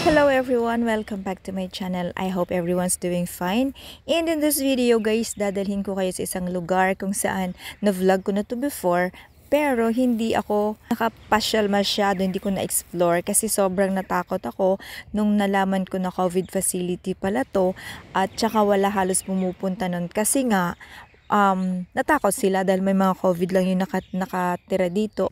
Hello everyone! Welcome back to my channel. I hope everyone's doing fine. And in this video guys, dadalhin ko kayo sa isang lugar kung saan na-vlog ko na to before. Pero hindi ako nakapasyal masyado, hindi ko na-explore kasi sobrang natakot ako nung nalaman ko na COVID facility pala to. At saka wala halos pumupunta nun kasi nga natakot sila dahil may mga COVID lang yung nakatira dito.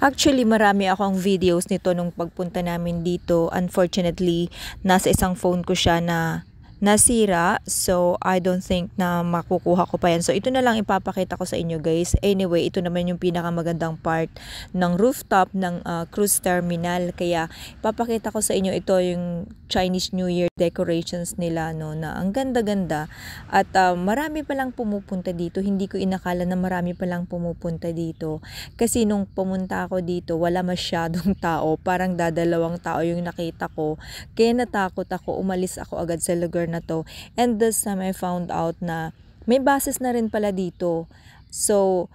Actually, marami akong videos nito nung pagpunta namin dito. Unfortunately, nasa isang phone ko siya na nasira. So, I don't think na makukuha ko pa yan. So, ito na lang ipapakita ko sa inyo guys. Anyway, ito naman yung pinakamagandang part ng rooftop ng cruise terminal. Kaya, ipapakita ko sa inyo ito yung Chinese New Year decorations nila, no, na ang ganda-ganda. At marami palang pumupunta dito. Hindi ko inakala na marami palang pumupunta dito. Kasi nung pumunta ako dito, wala masyadong tao. Parang dadalawang tao yung nakita ko. Kaya natakot ako. Umalis ako agad sa lugar na to. And this time I found out na may buses na rin pala dito. So,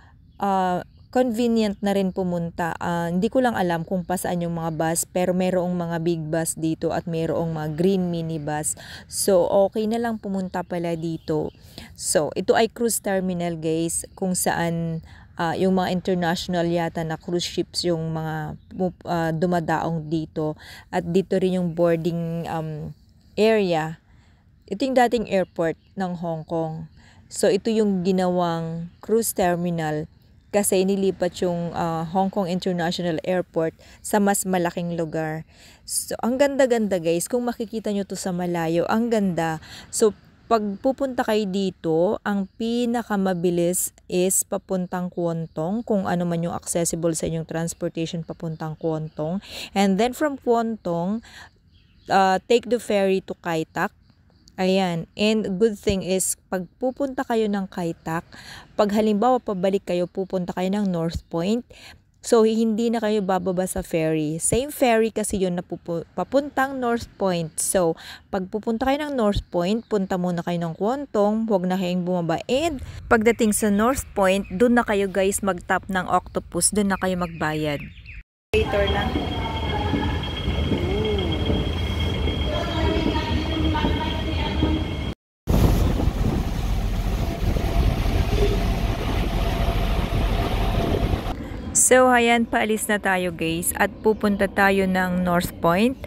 convenient na rin pumunta. Hindi ko lang alam kung pa saan yung mga bus, pero mayroong mga big bus dito at mayroong mga green minibus. So, okay na lang pumunta pala dito. So, ito ay cruise terminal guys, kung saan yung mga international yata na cruise ships yung mga dumadaong dito. At dito rin yung boarding area. Ito yung dating airport ng Hong Kong. So, ito yung ginawang cruise terminal kasi nilipat yung Hong Kong International Airport sa mas malaking lugar. So, ang ganda-ganda guys. Kung makikita nyo to sa malayo, ang ganda. So, pag pupunta kayo dito, ang pinakamabilis is papuntang Kwon Tong, kung ano man yung accessible sa inyong transportation papuntang Kwon Tong. And then from Kwon Tong, take the ferry to Kai Tak. Ayan. And good thing is, pag pupunta kayo ng Kai Tak, pag halimbawa pabalik kayo, pupunta kayo ng North Point, so hindi na kayo bababa sa ferry. Same ferry kasi yun na papuntang North Point. So, pag pupunta kayo ng North Point, punta muna kayo ng Kwon Tong, huwag na kayong bumaba. And pagdating sa North Point, dun na kayo guys mag-tap ng octopus, dun na kayo magbayad. Later lang. So, ayan, paalis na tayo guys at pupunta tayo ng North Point.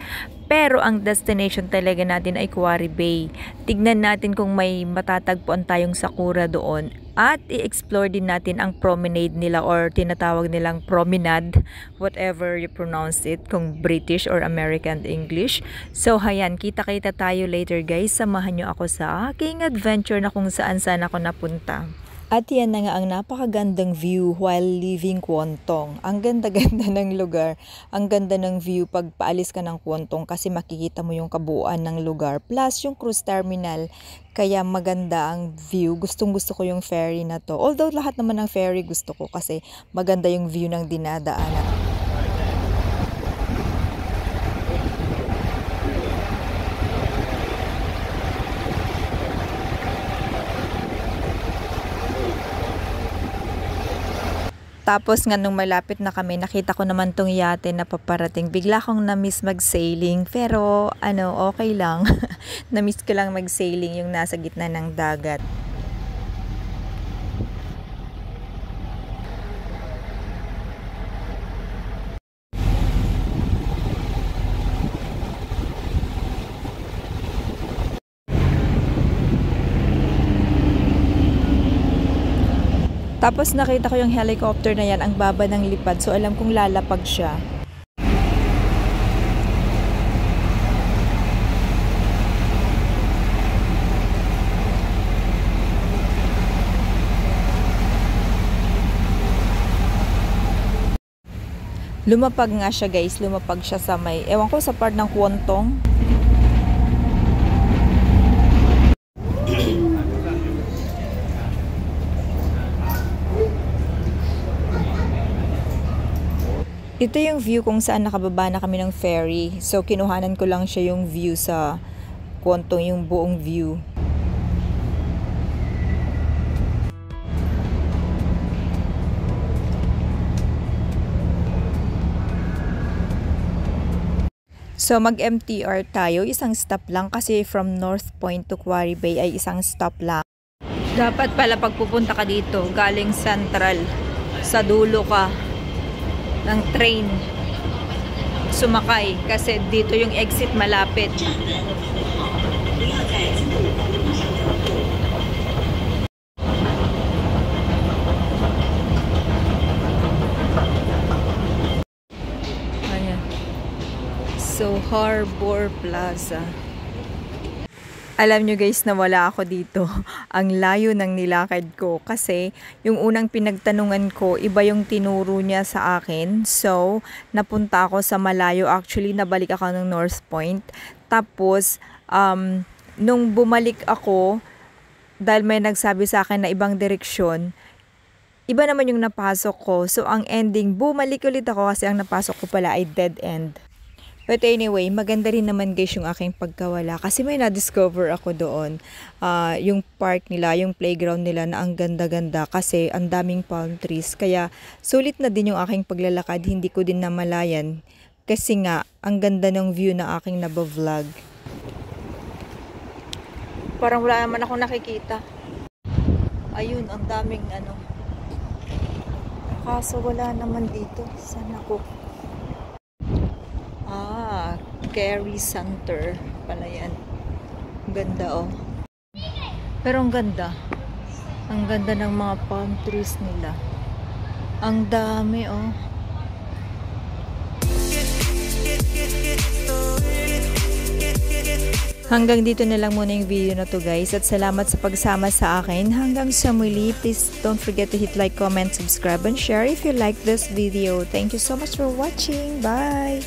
Pero ang destination talaga natin ay Quarry Bay. Tignan natin kung may matatagpuan tayong sakura doon. At i-explore din natin ang promenade nila or tinatawag nilang promenade, whatever you pronounce it, kung British or American English. So, ayan, kita-kita tayo later guys. Samahan nyo ako sa aking adventure na kung saan-saan ako napunta. At yan na nga ang napakagandang view while leaving Kwon Tong. Ang ganda-ganda ng lugar. Ang ganda ng view pag paalis ka ng Kwon Tong kasi makikita mo yung kabuuan ng lugar. Plus yung cruise terminal. Kaya maganda ang view. Gustong-gusto ko yung ferry na to. Although lahat naman ng ferry gusto ko kasi maganda yung view ng dinadaanan. Tapos nga nung malapit na kami, nakita ko naman tong yate na paparating. Bigla akong na-miss mag-sailing. Pero okay lang. Na-miss ko lang mag-sailing yung nasa gitna ng dagat. Tapos nakita ko yung helicopter na yan, ang baba ng lipad. So alam kong lalapag siya. Lumapag nga siya guys, lumapag siya sa may, ewan ko sa part ng Kwon Tong. Ito yung view kung saan nakababa na kami ng ferry. So, kinuhanan ko lang siya yung view sa Kwon Tong, yung buong view. So mag-MTR tayo, isang stop lang kasi from North Point to Quarry Bay ay isang stop lang. Dapat pala pagpupunta ka dito, galing Central, sa dulo ka ng train, sumakay kasi dito yung exit malapit. So, Harbor Plaza. Alam nyo guys na wala ako dito. Ang layo ng nilakad ko kasi yung unang pinagtanungan ko, iba yung tinuro niya sa akin. So, napunta ako sa malayo. Actually, nabalik ako ng North Point. Tapos, nung bumalik ako, dahil may nagsabi sa akin na ibang direksyon, iba naman yung napasok ko. So, ang ending, bumalik ulit ako kasi ang napasok ko pala ay dead end. But anyway, maganda rin naman guys yung aking pagkawala kasi may na-discover ako doon. Yung park nila, yung playground nila na ang ganda-ganda kasi ang daming palm trees. Kaya sulit na din yung aking paglalakad, hindi ko din namalayan kasi nga ang ganda ng view na aking nabavlog. Parang wala naman ako nakikita. Ayun, ang daming ano. Kaso wala naman dito. Sana ko. Carry Center pala yan. Ganda oh. Pero ang ganda. Ang ganda ng mga palm trees nila. Ang dami oh. Hanggang dito na lang muna yung video na to guys. At salamat sa pagsama sa akin. Hanggang sa muli. Please don't forget to hit like, comment, subscribe, and share if you like this video. Thank you so much for watching. Bye!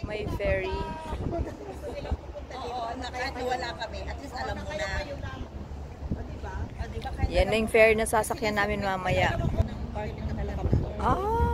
May ferry. Oo, kahit wala kami, at least alam mo na. Yan na yung ferry na sasakyan namin mamaya. Ah!